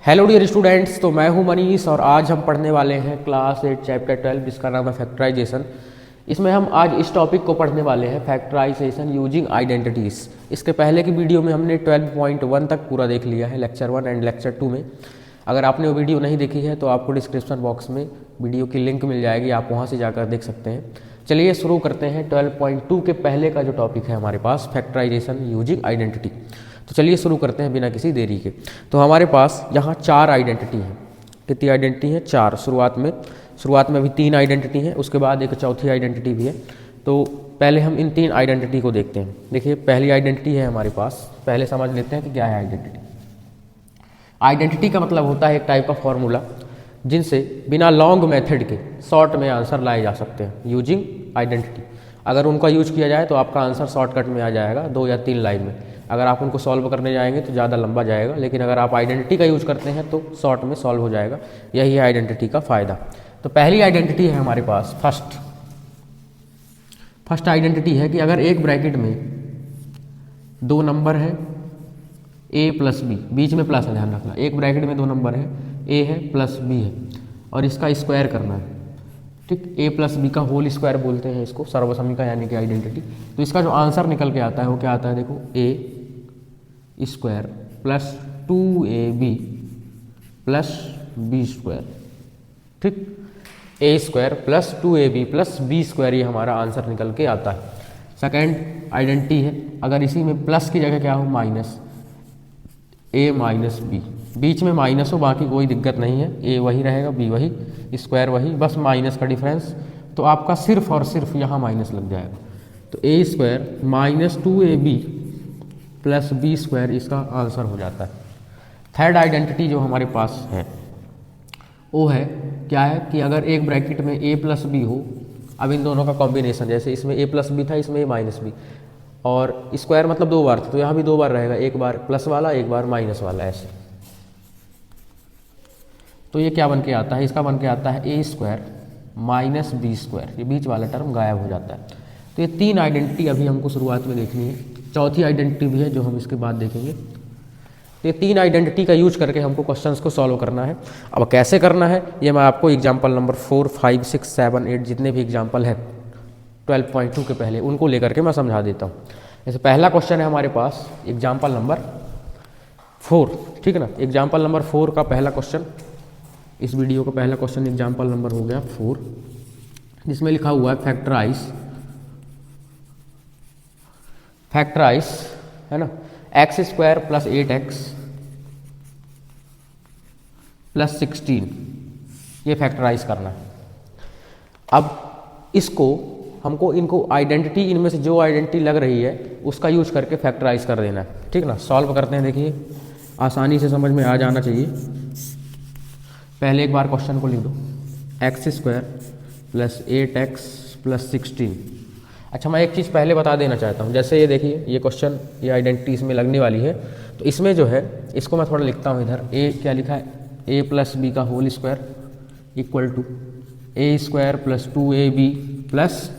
Hello dear students, तो मैं हूं मनीष और आज हम पढ़ने वाले हैं क्लास 8 चैप्टर 12 जिसका नाम है फैक्टराइजेशन। इसमें हम आज इस टॉपिक को पढ़ने वाले हैं फैक्टराइजेशन यूजिंग आइडेंटिटीज़। इसके पहले की वीडियो में हमने 12.1 तक पूरा देख लिया है लेक्चर 1 एंड लेक्चर 2 में। अगर आपने वो वीडियो नहीं देखी है तो आपको डिस्क्रिप्शन बॉक्स में वीडियो की लिंक मिल जाएगी, आप वहाँ से जाकर देख सकते हैं। चलिए शुरू करते हैं 12.2 के पहले का जो टॉपिक है हमारे पास फैक्टराइजेशन यूजिंग आइडेंटिटी। तो चलिए शुरू करते हैं बिना किसी देरी के। तो हमारे पास यहाँ 4 आइडेंटिटी हैं। कितनी आइडेंटिटी हैं? 4। शुरुआत में अभी 3 आइडेंटिटी हैं, उसके बाद एक चौथी आइडेंटिटी भी है। तो पहले हम इन 3 आइडेंटिटी को देखते हैं। देखिए पहली आइडेंटिटी है हमारे पास, पहले समझ लेते हैं कि क्या है आइडेंटिटी। आइडेंटिटी का मतलब होता है एक टाइप का फॉर्मूला जिनसे बिना लॉन्ग मेथड के शॉर्ट में आंसर लाए जा सकते हैं यूजिंग आइडेंटिटी। अगर उनका यूज किया जाए तो आपका आंसर शॉर्टकट में आ जाएगा 2 या 3 लाइन में। अगर आप उनको सॉल्व करने जाएंगे तो ज़्यादा लंबा जाएगा, लेकिन अगर आप आइडेंटिटी का यूज़ करते हैं तो शॉर्ट में सॉल्व हो जाएगा। यही है आइडेंटिटी का फ़ायदा। तो पहली आइडेंटिटी है हमारे पास फर्स्ट आइडेंटिटी है कि अगर एक ब्रैकेट में 2 नंबर है a प्लस बी, बीच में प्लस है, ध्यान रखना। एक ब्रैकेट में 2 नंबर है, a है प्लस b है और इसका स्क्वायर करना है। ठीक, a प्लस बी का होल स्क्वायर बोलते हैं इसको, सर्वसमीका यानी कि आइडेंटिटी। तो इसका जो आंसर निकल के आता है वो क्या आता है? देखो a square plus 2ab plus B square. ठीक, a square plus 2ab plus B square, ये हमारा आंसर निकल के आता है। सेकेंड आइडेंटिटी है, अगर इसी में प्लस की जगह क्या हो माइनस, a माइनस बी, बीच में माइनस हो, बाकी कोई दिक्कत नहीं है, a वही रहेगा बी वही, स्क्वायर वही, बस माइनस का डिफरेंस। तो आपका सिर्फ और सिर्फ यहाँ माइनस लग जाएगा। तो a square minus 2ab plus B square इसका आंसर हो जाता है। थर्ड आइडेंटिटी जो हमारे पास है वो है क्या है कि अगर एक ब्रैकेट में a प्लस बी हो, अब इन दोनों का कॉम्बिनेशन, जैसे इसमें a प्लस बी था, इसमें a माइनस बी, और स्क्वायर मतलब 2 बार था, तो यहाँ भी 2 बार रहेगा, एक बार प्लस वाला एक बार माइनस वाला, ऐसे। तो ये क्या बन के आता है? इसका बन के आता है a square minus b square, ये बीच वाला टर्म गायब हो जाता है। तो ये 3 आइडेंटिटी अभी हमको शुरुआत में देखनी है। चौथी आइडेंटिटी भी है जो हम इसके बाद देखेंगे। तो ये 3 आइडेंटिटी का यूज करके हमको क्वेश्चंस को सॉल्व करना है। अब कैसे करना है ये मैं आपको एग्जाम्पल नंबर 4, 5, 6, 7, 8 जितने भी एग्जाम्पल है 12.2 के पहले, उनको लेकर के मैं समझा देता हूँ। जैसे पहला क्वेश्चन है हमारे पास एग्जाम्पल नंबर 4, ठीक है ना। एग्जाम्पल नंबर 4 का पहला क्वेश्चन, इस वीडियो का पहला क्वेश्चन एग्जाम्पल नंबर हो गया 4, जिसमें लिखा हुआ है फैक्टराइज है ना, x square plus 8x plus 16, ये फैक्टराइज करना है। अब इसको हमको इनको आइडेंटिटी, इनमें से जो आइडेंटिटी लग रही है उसका यूज करके फैक्टराइज कर देना है। ठीक ना, सॉल्व करते हैं। देखिए आसानी से समझ में आ जाना चाहिए। पहले एक बार क्वेश्चन को लिख दो, x square plus 8x plus 16। अच्छा, मैं एक चीज़ पहले बता देना चाहता हूँ। जैसे ये देखिए ये क्वेश्चन, ये आइडेंटिटी इसमें लगने वाली है, तो इसमें जो है इसको मैं थोड़ा लिखता हूँ इधर। a क्या लिखा है? a प्लस बी का whole square equal to a square plus 2ab plus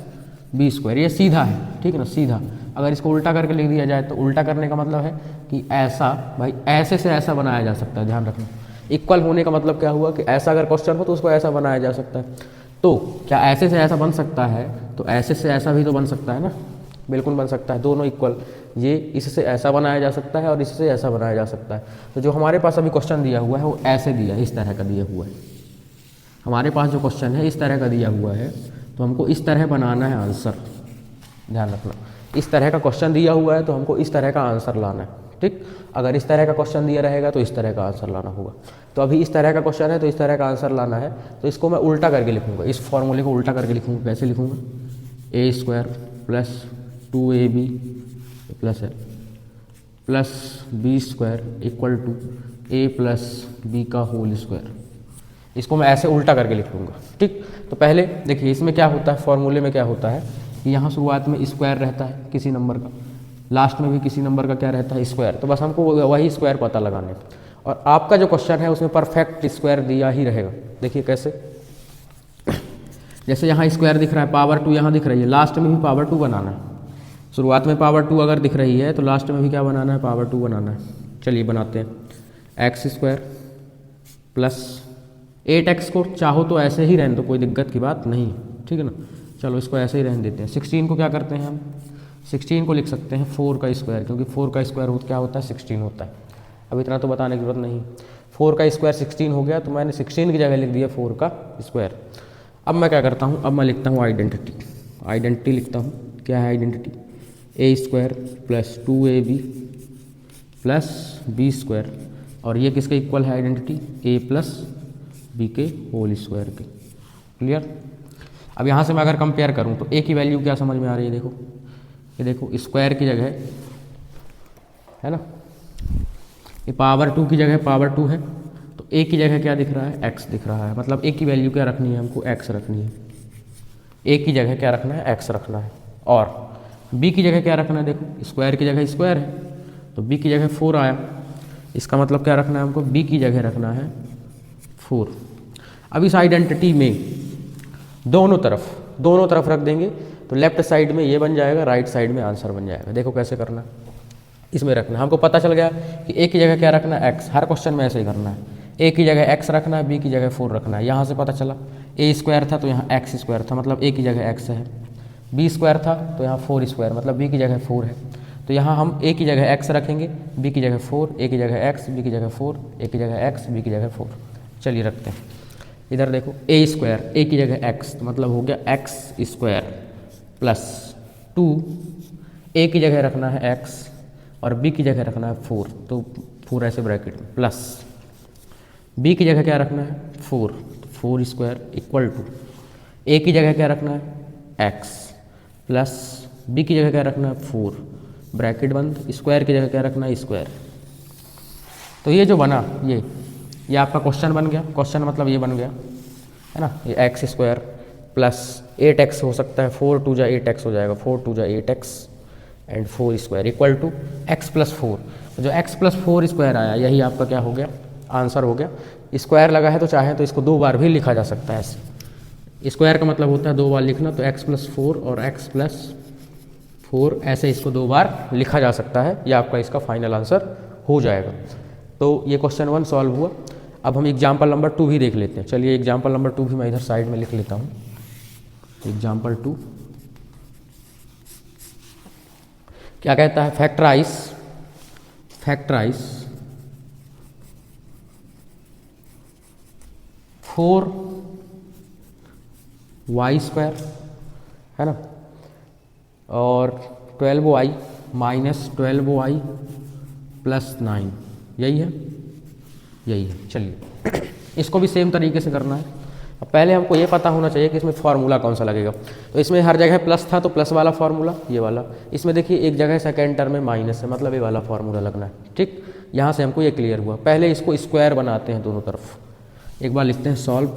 B square. ये सीधा है, ठीक है ना, सीधा। अगर इसको उल्टा करके लिख दिया जाए तो उल्टा करने का मतलब है कि ऐसा, भाई ऐसे से ऐसा बनाया जा सकता है, ध्यान रखना। इक्वल होने का मतलब क्या हुआ कि ऐसा अगर क्वेश्चन हो तो उसको ऐसा बनाया जा सकता है। तो क्या ऐसे से ऐसा बन सकता है? तो ऐसे से ऐसा भी तो बन सकता है ना, बिल्कुल बन सकता है, दोनों इक्वल। ये इससे ऐसा बनाया जा सकता है और इससे ऐसा बनाया जा सकता है। तो जो हमारे पास अभी क्वेश्चन दिया हुआ है वो ऐसे दिया है, इस तरह का दिया हुआ है। हमारे पास जो क्वेश्चन है इस तरह का दिया हुआ है, तो हमको इस तरह बनाना है आंसर, ध्यान रखना। इस तरह का क्वेश्चन दिया हुआ है तो हमको इस तरह का आंसर लाना है। ठीक, अगर इस तरह का क्वेश्चन दिया रहेगा तो इस तरह का आंसर लाना होगा। तो अभी इस तरह का क्वेश्चन है तो इस तरह का आंसर लाना है, तो इसको मैं उल्टा करके लिखूंगा, इस फॉर्मूले को उल्टा करके लिखूंगा। कैसे लिखूंगा? a square plus 2ab plus B square equal to a plus b का होल स्क्वायर। इसको मैं ऐसे उल्टा करके लिखूंगा। ठीक, तो पहले देखिए इसमें क्या होता है, फॉर्मूले में क्या होता है कि यहाँ शुरुआत में स्क्वायर रहता है किसी नंबर का, लास्ट में भी किसी नंबर का क्या रहता है, स्क्वायर। तो बस हमको वही स्क्वायर पता लगाने। और आपका जो क्वेश्चन है उसमें परफेक्ट स्क्वायर दिया ही रहेगा। देखिए कैसे, जैसे यहाँ स्क्वायर दिख रहा है, पावर 2 यहाँ दिख रही है, लास्ट में भी पावर 2 बनाना है। शुरुआत में पावर 2 अगर दिख रही है तो लास्ट में भी क्या बनाना है? पावर 2 बनाना है। चलिए बनाते हैं। एक्स स्क्वायर प्लस 8x को चाहो तो ऐसे ही रहने दो, कोई दिक्कत की बात नहीं, ठीक है ना। चलो इसको ऐसे ही रहने देते हैं। 16 को क्या करते हैं हम, 16 को लिख सकते हैं 4 का स्क्वायर, क्योंकि 4 का स्क्वायर क्या होता है 16 होता है। अब इतना तो बताने की जरूरत नहीं, 4 का स्क्वायर 16 हो गया, तो मैंने 16 की जगह लिख दिया 4 का स्क्वायर। अब मैं क्या करता हूँ, अब मैं लिखता हूँ आइडेंटिटी लिखता हूँ। क्या है identity, A square plus 2ab plus B square, और ये किसके इक्वल है आइडेंटिटी, ए प्लस बी के होल स्क्वायर के। क्लियर। अब यहाँ से मैं अगर कंपेयर करूँ तो ए की वैल्यू क्या समझ में आ रही है, देखो ये देखो स्क्वायर की जगह है ना, ये पावर 2 की जगह पावर 2 है, तो ए की जगह क्या दिख रहा है, x दिख रहा है। मतलब ए की वैल्यू क्या रखनी है हमको, x रखनी है। ए की जगह क्या रखना है, x रखना है। और b की जगह क्या रखना है, देखो स्क्वायर की जगह स्क्वायर है, तो b की जगह 4 आया, इसका मतलब क्या रखना है हमको, b की जगह रखना है 4। अब इस आइडेंटिटी में दोनों तरफ रख देंगे तो लेफ्ट साइड में ये बन जाएगा, राइट साइड में आंसर बन जाएगा। देखो कैसे करना है, इसमें रखना, हमको पता चल गया कि ए की जगह क्या रखना है, x। हर क्वेश्चन में ऐसे ही करना है, ए की जगह x रखना है, बी की जगह 4 रखना है। यहाँ से पता चला ए स्क्वायर था तो यहाँ x स्क्वायर था, मतलब ए की जगह x है। बी स्क्वायर था तो यहाँ 4 स्क्वायर, मतलब बी की जगह 4 है। तो यहाँ हम ए की जगह x रखेंगे, बी की जगह 4, ए की जगह x, बी की जगह 4, ए की जगह x, बी की जगह 4। चलिए रखते हैं। इधर देखो ए स्क्वायर, ए की जगह x, तो मतलब हो गया x स्क्वायर प्लस 2, ए की जगह रखना है x और बी की जगह रखना है 4, तो 4 ऐसे ब्रैकेट में, प्लस बी की जगह क्या रखना है 4, तो 4 स्क्वायर इक्वल टू ए की जगह क्या रखना है x प्लस बी की जगह क्या रखना है 4, ब्रैकेट बंद, स्क्वायर की जगह क्या रखना है स्क्वायर। तो ये जो बना ये आपका क्वेश्चन बन गया। क्वेश्चन मतलब ये बन गया है ना, ये एक्स स्क्वायर प्लस 8x हो सकता है, 4 2 जा 8x हो जाएगा, 4 2 जा 8x and 4 square equal to x plus 4। जो x प्लस 4 स्क्वायर आया यही आपका क्या हो गया, आंसर हो गया। स्क्वायर लगा है तो चाहे तो इसको 2 बार भी लिखा जा सकता है ऐसे। स्क्वायर का मतलब होता है 2 बार लिखना, तो x प्लस 4 और x प्लस 4 ऐसे इसको 2 बार लिखा जा सकता है। यह आपका इसका फाइनल आंसर हो जाएगा। तो ये क्वेश्चन 1 सॉल्व हुआ। अब हम एग्जाम्पल नंबर 2 भी देख लेते हैं। चलिए एग्जाम्पल नंबर 2 भी मैं इधर साइड में लिख लेता हूँ। एग्जाम्पल 2 क्या कहता है, फैक्टराइज 4y स्क्वायर है ना, और 12y माइनस 12y प्लस 9, यही है। चलिए इसको भी सेम तरीके से करना है। अब पहले हमको ये पता होना चाहिए कि इसमें फार्मूला कौन सा लगेगा। तो इसमें हर जगह प्लस था तो प्लस वाला फार्मूला ये वाला, इसमें देखिए एक जगह सेकेंड टर्म में माइनस है, मतलब ये वाला फार्मूला लगना है। ठीक, यहाँ से हमको ये क्लियर हुआ। पहले इसको स्क्वायर बनाते हैं दोनों तरफ, एक बार लिखते हैं सॉल्व,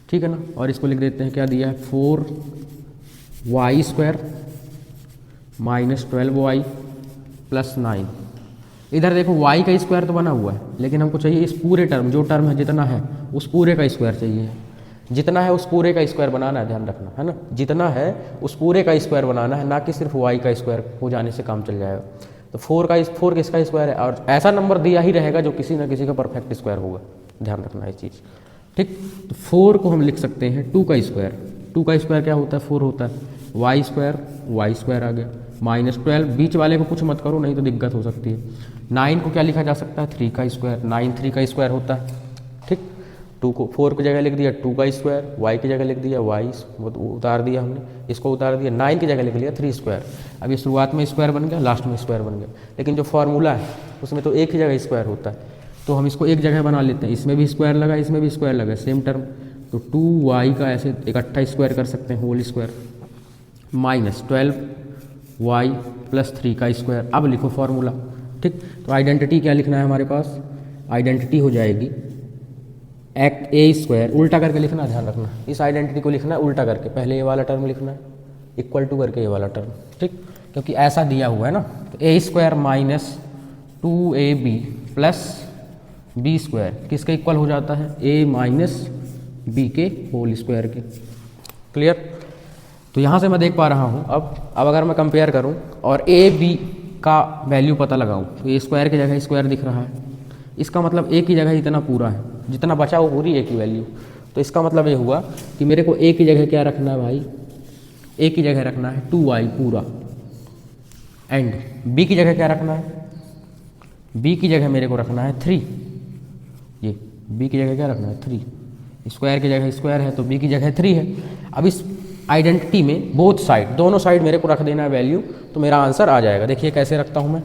ठीक है ना, और इसको लिख देते हैं क्या दिया है 4y square minus 12y plus 9। इधर देखो y का स्क्वायर तो बना हुआ है, लेकिन हमको चाहिए इस पूरे टर्म, जो टर्म है जितना है उस पूरे का स्क्वायर चाहिए। जितना है उस पूरे का स्क्वायर बनाना है, ध्यान रखना है ना, जितना है उस पूरे का स्क्वायर बनाना है, ना कि सिर्फ y का स्क्वायर हो जाने से काम चल जाएगा। तो 4 किसका स्क्वायर है, और ऐसा नंबर दिया ही रहेगा जो किसी ना किसी का परफेक्ट स्क्वायर होगा, ध्यान रखना है इस चीज़। ठीक, तो 4 को हम लिख सकते हैं 2 का स्क्वायर। 2 का स्क्वायर क्या होता है 4 होता है, y स्क्वायर आ गया, माइनस 12, बीच वाले को कुछ मत करो नहीं तो दिक्कत हो सकती है। 9 को क्या लिखा जा सकता है 3 का स्क्वायर, 9 3 का स्क्वायर होता है। ठीक, 2 को 4 की जगह लिख दिया 2 का स्क्वायर, y की जगह लिख दिया y, वो उतार दिया हमने, इसको उतार दिया, 9 की जगह लिख लिया 3 स्क्वायर। अब ये शुरुआत में स्क्वायर बन गया, लास्ट में स्क्वायर बन गया, लेकिन जो फार्मूला है उसमें तो एक ही जगह स्क्वायर होता है, तो हम इसको एक जगह बना लेते हैं। इसमें भी स्क्वायर लगा, इसमें भी स्क्वायर लगा, सेम टर्म, तो 2y का ऐसे इकट्ठा स्क्वायर कर सकते हैं, whole square, minus 12y plus 3 का स्क्वायर। अब लिखो फार्मूला। ठीक, तो आइडेंटिटी क्या लिखना है हमारे पास, आइडेंटिटी हो जाएगी ए स्क्वायर, उल्टा करके लिखना, ध्यान रखना इस आइडेंटिटी को लिखना है उल्टा करके, पहले ये वाला टर्म लिखना है इक्वल टू करके ये वाला टर्म। ठीक, क्योंकि ऐसा दिया हुआ है ना, तो A square minus 2ab plus B square किसका इक्वल हो जाता है, ए माइनस बी के होल स्क्वायर के। क्लियर। तो यहाँ से मैं देख पा रहा हूँ अब अगर मैं कंपेयर करूँ और ए बी का वैल्यू पता लगाऊँ, तो ए स्क्वायर की जगह स्क्वायर दिख रहा है, इसका मतलब ए की जगह इतना पूरा है, जितना बचा वो पूरी ए की वैल्यू। तो इसका मतलब ये हुआ कि मेरे को ए की जगह क्या रखना है भाई, ए की जगह रखना है 2y पूरा, एंड बी की जगह क्या रखना है, बी की जगह मेरे को रखना है 3। ये बी की जगह क्या रखना है 3, स्क्वायर की जगह स्क्वायर है तो बी की जगह 3 है। अब इस आइडेंटिटी में बोथ साइड, दोनों साइड मेरे को रख देना है वैल्यू, तो मेरा आंसर आ जाएगा। देखिए कैसे रखता हूँ मैं,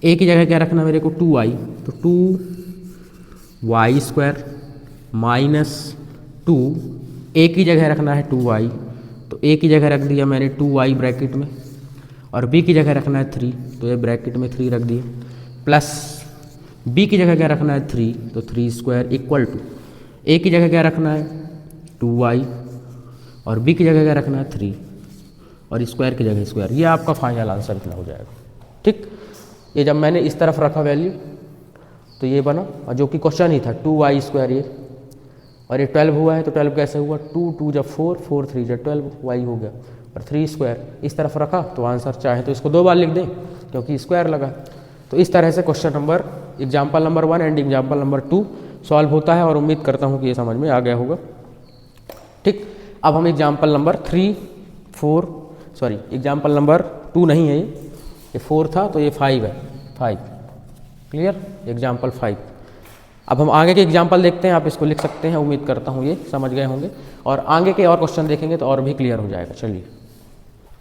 ए की जगह क्या रखना मेरे को 2y, तो 2y स्क्वायर माइनस 2, ए की जगह रखना है 2y, तो ए की जगह रख दिया मैंने 2y ब्रैकेट में, और बी की जगह रखना है 3, तो ये ब्रैकेट में 3 रख दिए, प्लस बी की जगह क्या रखना है 3, तो 3 स्क्वायर इक्वल टू ए की जगह क्या रखना है 2y, और बी की जगह क्या रखना है 3, और स्क्वायर की जगह स्क्वायर। ये आपका फाइनल आंसर इतना हो जाएगा। ठीक, ये जब मैंने इस तरफ रखा वैल्यू तो ये बना, और जो कि क्वेश्चन ही था 2y स्क्वायर ये, और ये 12 हुआ है तो 12 कैसे हुआ, 2 2 जब 4 4 3 जब 12 y हो गया, और 3 स्क्वायर इस तरफ रखा तो आंसर चाहे तो इसको 2 बार लिख दें क्योंकि स्क्वायर लगा। तो इस तरह से question number example number 1 and example number 2 solve होता है, और उम्मीद करता हूँ कि ये समझ में आ गया होगा। ठीक, अब हम example number 3 4 sorry example number 2 नहीं है ये 4 था तो ये 5 है, 5 क्लियर, एग्जाम्पल 5। अब हम आगे के एग्जाम्पल देखते हैं, आप इसको लिख सकते हैं, उम्मीद करता हूँ ये समझ गए होंगे, और आगे के और क्वेश्चन देखेंगे तो और भी क्लियर हो जाएगा। चलिए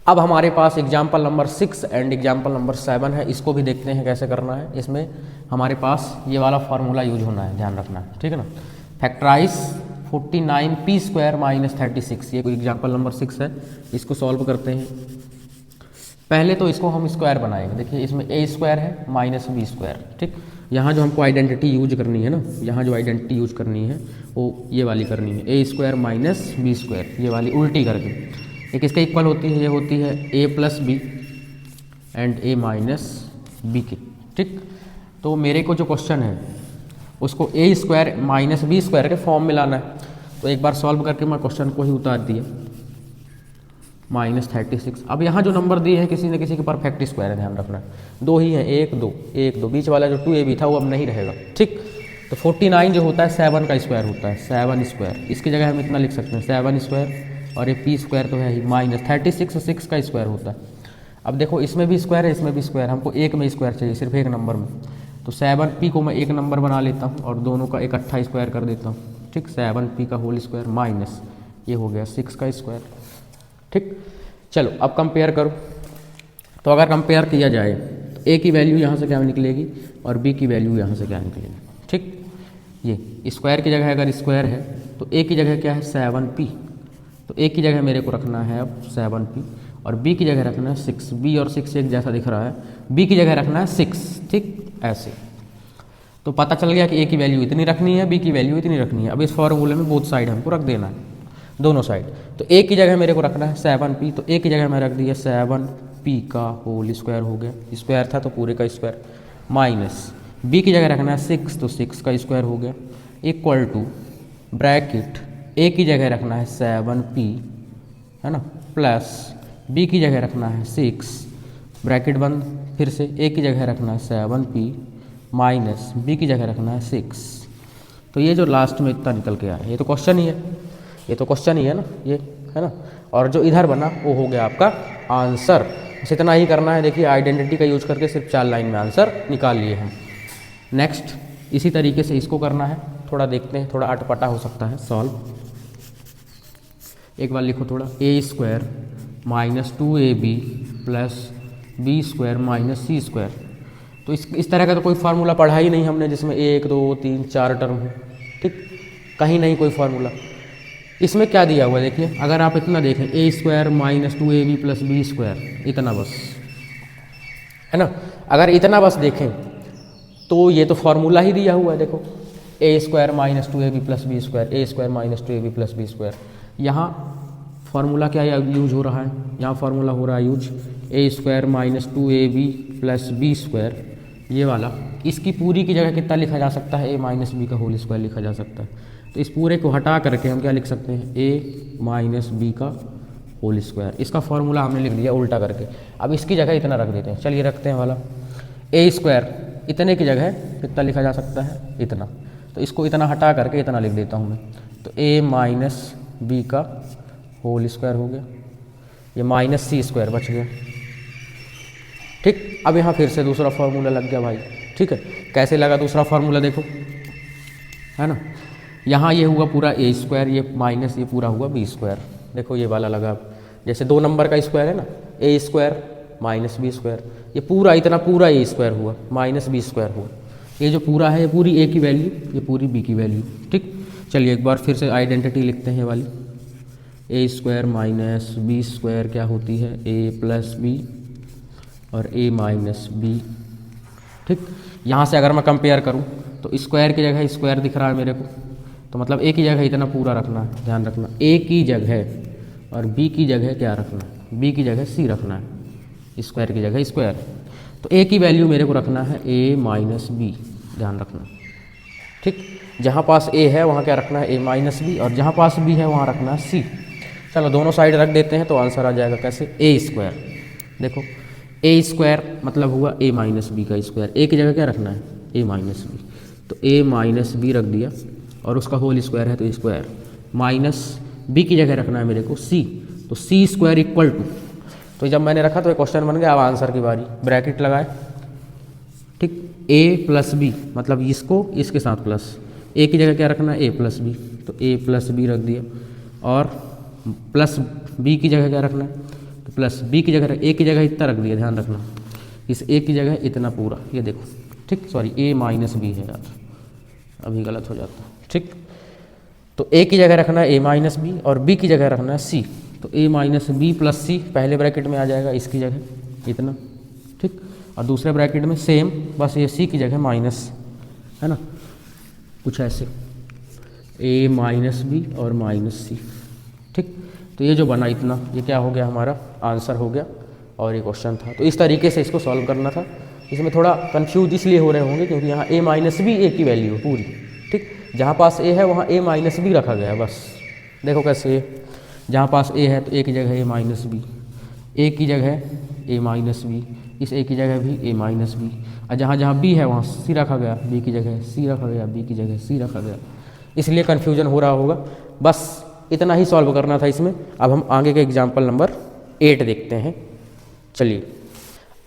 अब हमारे पास example number 6 and example number 7 है, इसको भी देखते हैं कैसे करना है। इसमें हमारे पास ये वाला फार्मूला यूज होना है, ध्यान रखना है, ठीक है ना। फैक्टराइज 49p स्क्वायर माइनस 36, ये कोई एग्जाम्पल नंबर 6 है, इसको सॉल्व करते हैं। पहले तो इसको हम स्क्वायर बनाएंगे। देखिए इसमें a स्क्वायर है माइनस बी स्क्वायर, ठीक। यहाँ जो हमको आइडेंटिटी यूज करनी है ना, यहाँ जो आइडेंटिटी यूज करनी है वो ये वाली करनी है, a square minus b square, ये वाली उल्टी करके। एक इसके इक्वल होती है, ये होती है a plus b and a minus b की, ठीक। तो मेरे को जो क्वेश्चन है उसको a square minus b square के फॉर्म में लाना है। तो एक बार सॉल्व करके मैं क्वेश्चन को ही उतार दिया, माइनस 36। अब यहाँ जो नंबर दिए हैं किसी न किसी के परफेक्ट स्क्वायर है, ध्यान रखना है, 2 ही है, 1 2 1 2, बीच वाला जो 2ab था वो अब नहीं रहेगा, ठीक। तो 49 जो होता है 7 का स्क्वायर होता है, 7 स्क्वायर, इसकी जगह हम इतना लिख सकते हैं 7 स्क्वायर, और ये p स्क्वायर तो है ही, माइनस 36 6 का स्क्वायर होता है। अब देखो इसमें भी स्क्वायर है, इसमें भी स्क्वायर, हमको एक में स्क्वायर चाहिए, सिर्फ एक नंबर में। तो 7p को मैं एक नंबर बना लेता हूँ और दोनों का इकट्ठा स्क्वायर कर देता हूँ, ठीक। 7p का होल स्क्वायर माइनस ये हो गया 6 का स्क्वायर, ठीक। चलो अब कंपेयर करो, तो अगर कंपेयर किया जाए तो a की वैल्यू यहाँ से क्या निकलेगी और b की वैल्यू यहाँ से क्या निकलेगी, ठीक। ये स्क्वायर की जगह अगर स्क्वायर है तो a की जगह क्या है 7p, तो a की जगह मेरे को रखना है अब 7p, और b की जगह रखना है 6, b और 6 एक जैसा दिख रहा है, b की जगह रखना है 6, ठीक। ऐसे तो पता चल गया कि a की वैल्यू इतनी रखनी है, b की वैल्यू इतनी रखनी है। अब इस फॉर्मूले में बोथ साइड हमको रख देना है, दोनों साइड। तो a की जगह मेरे को रखना है 7p, तो a की जगह मैं रख दिया 7p का होल स्क्वायर हो गया, स्क्वायर था तो पूरे का स्क्वायर, माइनस b की जगह रखना है 6, तो 6 का स्क्वायर हो गया, इक्वल टू ब्रैकेट a की जगह रखना है 7p, है ना, प्लस b की जगह रखना है 6, ब्रैकेट बंद, फिर से a की जगह रखना है 7p माइनस b की जगह रखना है 6। तो ये जो लास्ट में इतना निकल के आया ये तो क्वेश्चन ही है, ये तो क्वेश्चन ही है ना, ये है ना। और जो इधर बना वो हो गया आपका आंसर। बस इतना ही करना है। देखिए आइडेंटिटी का यूज करके सिर्फ 4 लाइन में आंसर निकाल लिए हम। नेक्स्ट इसी तरीके से इसको करना है, थोड़ा देखते हैं, थोड़ा अटपटा हो सकता है सॉल्व। एक बार लिखो थोड़ा, a square minus 2ab plus B square minus c square. तो इस तरह का तो कोई फार्मूला पढ़ा ही नहीं हमने जिसमें 1 2 3 4 टर्म हो, ठीक, कहीं नहीं कोई फार्मूला। इसमें क्या दिया हुआ है देखिए, अगर आप इतना देखें a square minus 2ab plus B square, इतना बस, है ना। अगर इतना बस देखें तो ये तो फार्मूला ही दिया हुआ है, देखो a square minus 2ab plus B square, a square minus 2ab plus B square. यहाँ फार्मूला क्या यूज हो रहा है, यहाँ फार्मूला हो रहा है use a square minus 2ab plus B square, ये वाला। इसकी पूरी की जगह कितना लिखा जा सकता है, a माइनस बी का होल स्क्वायर लिखा जा सकता है। तो इस पूरे को हटा करके हम क्या लिख सकते हैं, a माइनस बी का होल स्क्वायर। इसका फार्मूला हमने लिख दिया उल्टा करके। अब इसकी जगह इतना रख देते हैं, चलिए रखते हैं वाला a स्क्वायर इतने की जगह कितना लिखा जा सकता है, इतना। तो इसको इतना हटा करके इतना लिख देता हूँ मैं। तो a माइनस बी का होल स्क्वायर हो गया, ये माइनस सी स्क्वायर बच गया। ठीक, अब यहाँ फिर से दूसरा फार्मूला लग गया भाई। ठीक है, कैसे लगा दूसरा फार्मूला देखो, है ना। यहाँ ये हुआ पूरा ए स्क्वायर, ये माइनस ये पूरा हुआ बी स्क्वायर। देखो ये वाला लगा, जैसे 2 नंबर का स्क्वायर है ना, ए स्क्वायर माइनस बी स्क्वायर, ये पूरा इतना पूरा ए स्क्वायर हुआ माइनस बी स्क्वायर हुआ। ये जो पूरा है ये पूरी ए की वैल्यू, ये पूरी बी की वैल्यू। ठीक, चलिए एक बार फिर से आइडेंटिटी लिखते हैं ये वाली। ए स्क्वायर माइनस बी स्क्वायर क्या होती है, ए प्लस बी और ए माइनस बी। ठीक, यहाँ से अगर मैं कंपेयर करूँ तो स्क्वायर की जगह स्क्वायर दिख रहा है मेरे को, तो मतलब ए की जगह इतना पूरा रखना है, ध्यान रखना। ए की जगह और बी की जगह क्या रखना है, बी की जगह सी रखना है, स्क्वायर की जगह स्क्वायर। तो ए की वैल्यू मेरे को रखना है ए माइनस बी, ध्यान रखना। ठीक, जहाँ पास ए है वहाँ क्या रखना है, ए माइनस बी, और जहाँ पास बी है वहाँ रखना है सी। चलो दोनों साइड रख देते हैं तो आंसर आ जाएगा कैसे, ए स्क्वायर। देखो ए स्क्वायर मतलब हुआ ए माइनस बी का स्क्वायर, ए की जगह क्या रखना है, ए माइनस बी। तो ए माइनस बी रख दिया और उसका होल स्क्वायर है तो स्क्वायर, माइनस बी की जगह रखना है मेरे को सी, तो सी स्क्वायर इक्वल टू, तो जब मैंने रखा तो ये क्वेश्चन बन गया। अब आंसर की बारी, ब्रैकेट लगाए। ठीक, ए प्लस बी मतलब इसको इसके साथ प्लस, ए की जगह क्या रखना है, ए प्लस बी, तो ए प्लस बी रख दिया, और प्लस बी की जगह क्या रखना है, तो प्लस बी की जगह ए की जगह इतना रख दिया, ध्यान रखना। इस ए की जगह इतना पूरा, ये देखो। ठीक, सॉरी ए माइनस बी है यार, अभी गलत हो जाता है। ठीक, तो ए की जगह रखना है ए माइनस बी और बी की जगह रखना है सी, तो ए माइनस बी प्लस सी पहले ब्रैकेट में आ जाएगा, इसकी जगह इतना। ठीक, और दूसरे ब्रैकेट में सेम, बस ये सी की जगह माइनस, है ना, कुछ ऐसे ए माइनस बी और माइनस सी। ठीक, तो ये जो बना इतना, ये क्या हो गया, हमारा आंसर हो गया। और ये क्वेश्चन था, तो इस तरीके से इसको सॉल्व करना था। इसमें थोड़ा कंफ्यूज इसलिए हो रहे होंगे क्योंकि यहाँ ए माइनस बी ए की वैल्यू है पूरी। ठीक, जहाँ पास ए है वहाँ ए माइनस बी रखा गया बस। देखो कैसे, जहाँ पास ए है तो ए की जगह ए माइनस बी, ए की जगह ए माइनस बी, इस ए की जगह भी ए माइनस बी, और जहाँ जहाँ बी है वहाँ सी रखा गया, बी की जगह सी रखा गया, बी की जगह सी रखा गया, इसलिए कन्फ्यूजन हो रहा होगा। बस इतना ही सॉल्व करना था इसमें। अब हम आगे के एग्जाम्पल नंबर 8 देखते हैं। चलिए,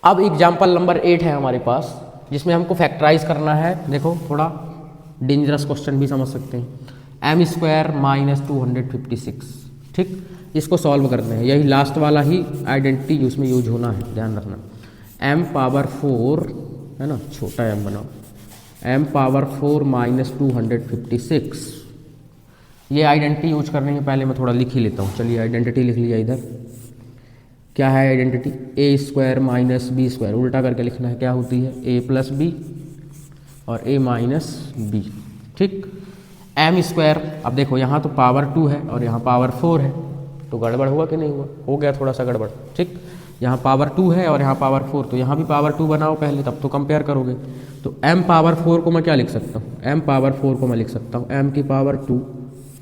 अब एग्जाम्पल नंबर 8 है हमारे पास, जिसमें हमको फैक्टराइज करना है। देखो थोड़ा डेंजरस क्वेश्चन भी समझ सकते हैं। M square minus 256। ठीक, इसको सॉल्व करना है, यही लास्ट वाला ही आइडेंटिटी उसमें यूज होना है, ध्यान रखना। एम पावर 4 है ना, छोटा एम बनाओ, एम पावर 4 माइनस 256। ये आइडेंटिटी यूज करने के पहले मैं थोड़ा लिख ही लेता हूँ। चलिए आइडेंटिटी लिख लिया इधर। क्या है identity, A square minus b square, उल्टा करके लिखना है, क्या होती है ए प्लस बी और ए माइनस बी। ठीक, एम स्क्वायर, अब देखो यहाँ तो पावर 2 है और यहाँ पावर 4 है, तो गड़बड़ हुआ कि नहीं हुआ, हो गया थोड़ा सा गड़बड़। ठीक, यहाँ पावर 2 है और यहाँ पावर 4, तो यहाँ भी पावर 2 बनाओ पहले, तब तो कंपेयर करोगे। तो m पावर 4 को मैं क्या लिख सकता हूँ, m पावर 4 को मैं लिख सकता हूँ m की पावर 2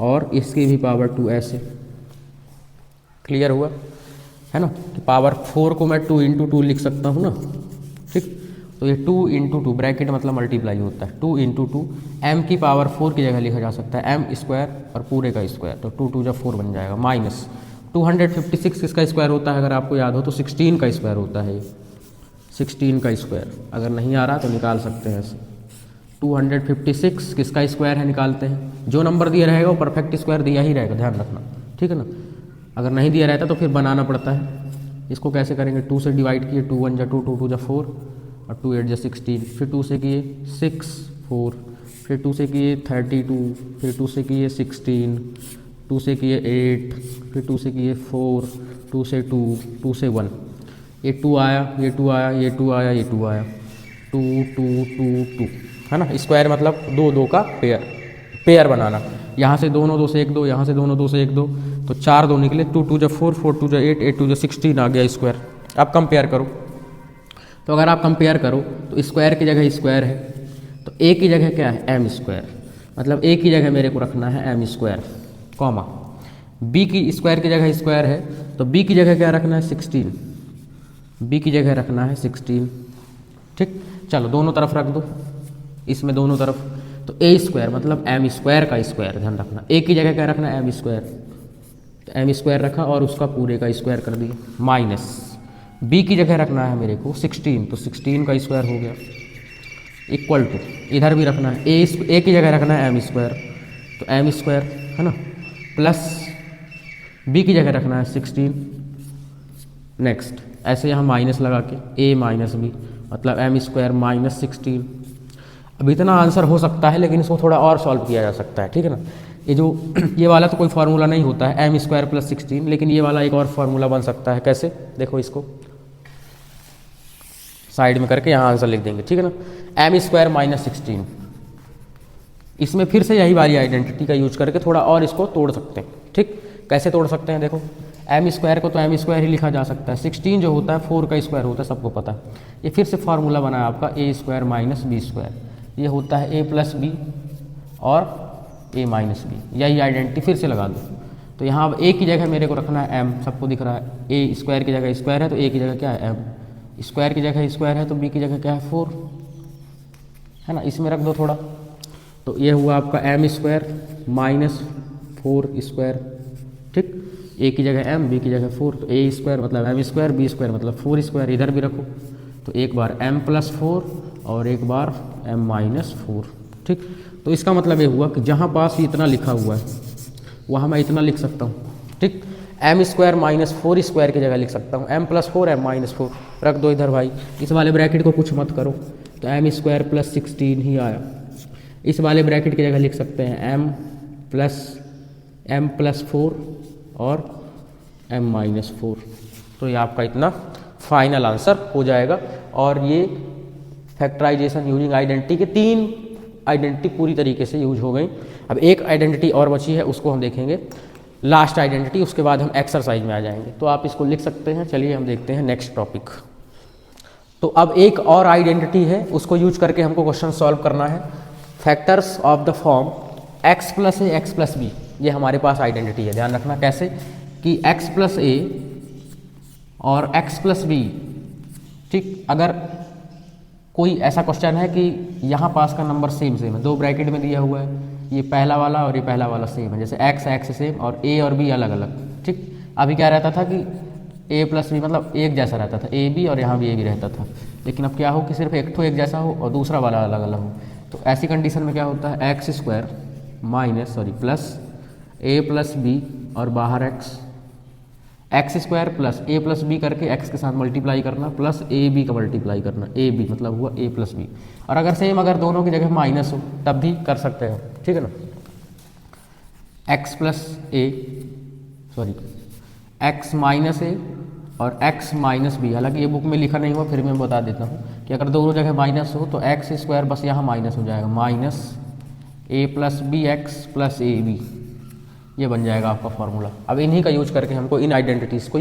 और इसकी भी पावर 2, ऐसे। क्लियर हुआ है ना, कि पावर 4 को मैं 2 इंटू 2 लिख सकता हूँ ना। ठीक, तो ये 2 इंटू 2 ब्रैकेट मतलब मल्टीप्लाई होता है, 2 इंटू 2 m की पावर 4 की जगह लिखा जा सकता है m स्क्वायर और पूरे का स्क्वायर, तो 2 2 जब 4 बन जाएगा, माइनस 256 किसका स्क्वायर होता है, अगर आपको याद हो तो 16 का स्क्वायर होता है, 16 का स्क्वायर। अगर नहीं आ रहा तो निकाल सकते हैं ऐसे। 256 किसका स्क्वायर है, निकालते हैं। जो नंबर दिया रहेगा वो परफेक्ट स्क्वायर दिया ही रहेगा, ध्यान रखना। ठीक है ना, अगर नहीं दिया रहता तो फिर बनाना पड़ता है। इसको कैसे करेंगे, 2 से डिवाइड किए, 2 1 जा 2, 2 2 जा 4 और 2 8 जा 16, फिर 2 से किए 6 4, फिर 2 से किए 32, फिर 2 से किए 16, 2 से किए 8, फिर 2 से किए 4, 2 से 2, 2 से 1, ये 2 आया, ये 2 आया, ये 2 आया, ये 2 आया, 2 2 2 2, है ना। स्क्वायर मतलब 2 2 का पेयर बनाना। यहाँ से दोनों 2 से 1 2, यहाँ से दोनों 2 से 1 2, तो 4 2 निकले, 2 2 जा 4, 4 2 जा 8, 8 2 जा 16 आ गया स्क्वायर। अब कंपेयर करो, तो अगर आप कंपेयर करो तो स्क्वायर की जगह स्क्वायर है, तो ए की जगह क्या है, एम स्क्वायर, मतलब ए की जगह मेरे को रखना है एम स्क्वायर, कॉमा बी की स्क्वायर की जगह स्क्वायर है, तो बी की जगह क्या रखना है 16, बी की जगह रखना है 16। ठीक, चलो दोनों तरफ रख दो, इसमें दोनों तरफ, तो ए स्क्वायर मतलब एम स्क्वायर का स्क्वायर, ध्यान रखना ए की जगह क्या रखना है, एम स्क्वायर, तो एम स्क्वायर रखा और उसका पूरे का स्क्वायर कर दिया, माइनस बी की जगह रखना है मेरे को 16, तो 16 का स्क्वायर हो गया, इक्वल टू इधर भी रखना है ए की जगह रखना है एम स्क्वायर, तो एम स्क्वायर है ना, प्लस बी की जगह रखना है 16, नेक्स्ट ऐसे यहाँ माइनस लगा के ए माइनस बी मतलब एम स्क्वायर माइनस 16। अब इतना आंसर हो सकता है, लेकिन इसको थोड़ा और सॉल्व किया जा सकता है, ठीक है ना। ये जो ये वाला तो कोई फार्मूला नहीं होता है एम स्क्वायर प्लस 16, लेकिन ये वाला एक और फार्मूला बन सकता है। कैसे, देखो इसको साइड में करके यहाँ आंसर लिख देंगे, ठीक है ना। एम स्क्वायर माइनस 16, इसमें फिर से यही वाली आइडेंटिटी का यूज करके थोड़ा और इसको तोड़ सकते हैं, ठीक। कैसे तोड़ सकते हैं, देखो एम स्क्वायर को तो एम स्क्वायर ही लिखा जा सकता है, 16 जो होता है 4 का स्क्वायर होता है, सबको पता है। ये फिर से फार्मूला बना है आपका ए स्क्वायर माइनस बी स्क्वायर, ये होता है ए प्लस बी और ए माइनस बी, यही आइडेंटिटी फिर से लगा दो। तो यहाँ अब ए की जगह मेरे को रखना है एम, सबको दिख रहा है, ए स्क्वायर की जगह स्क्वायर है तो ए की जगह क्या है एम, स्क्वायर की जगह स्क्वायर है तो बी की जगह क्या है 4, है ना, इसमें रख दो थोड़ा। तो ये हुआ आपका एम स्क्वायर माइनस 4 स्क्वायर, ठीक, ए की जगह एम बी की जगह 4, तो ए स्क्वायर मतलब एम स्क्वायर बी स्क्वायर मतलब 4 स्क्वायर, इधर भी रखो, तो एक बार एम प्लस 4 और एक बार एम माइनस 4, ठीक। तो इसका मतलब ये हुआ कि जहाँ पास इतना लिखा हुआ है वहाँ मैं इतना लिख सकता हूँ, ठीक। एम स्क्वायर माइनस 4 स्क्वायर की जगह लिख सकता हूँ एम प्लस 4 एम माइनस 4, रख दो इधर भाई, इस वाले ब्रैकेट को कुछ मत करो, तो एम स्क्वायर प्लस 16 ही आया। इस वाले ब्रैकेट की जगह लिख सकते हैं एम प्लस 4 और एम माइनस 4, तो ये आपका इतना फाइनल आंसर हो जाएगा। और ये फैक्टराइजेशन यूजिंग आइडेंटिटी के 3 आइडेंटिटी पूरी तरीके से यूज हो गई। अब एक आइडेंटिटी और बची है, उसको हम देखेंगे लास्ट आइडेंटिटी, उसके बाद हम एक्सरसाइज में आ जाएंगे। तो आप इसको लिख सकते हैं। चलिए हम देखते हैं नेक्स्ट टॉपिक। तो अब एक और आइडेंटिटी है, उसको यूज करके हमको क्वेश्चन सॉल्व करना है। Factors of the form x plus a x plus b, ये हमारे पास आइडेंटिटी है। ध्यान रखना कैसे कि x प्लस ए और x प्लस बी, ठीक, अगर कोई ऐसा क्वेश्चन है कि यहाँ पास का नंबर सेम है, 2 ब्रैकेट में दिया हुआ है, ये पहला वाला और ये पहला वाला सेम है, जैसे x सेम और a और b अलग अलग, ठीक। अभी क्या रहता था कि a प्लस बी मतलब एक जैसा रहता था, ए बी और यहाँ भी ए बी रहता था, लेकिन अब क्या हो कि सिर्फ एक तो एक जैसा हो और दूसरा वाला अलग अलग हो। तो ऐसी कंडीशन में क्या होता है, x square plus a plus B और बाहर x square plus a plus B करके एक्स के साथ मल्टीप्लाई करना प्लस ए बी का मल्टीप्लाई करना, ए बी मतलब हुआ ए प्लस बी। और अगर सेम अगर दोनों की जगह माइनस हो तब भी कर सकते हैं, ठीक है ना। एक्स माइनस ए और एक्स माइनस बी, हालांकि ये बुक में लिखा नहीं हुआ, फिर मैं बता देता हूँ कि अगर दोनों जगह माइनस हो तो एक्स स्क्वायर बस यहाँ माइनस हो जाएगा, minus a plus b x plus a b, ये बन जाएगा आपका फॉर्मूला। अब इन्हीं का यूज करके हमको इन आइडेंटिटीज़ को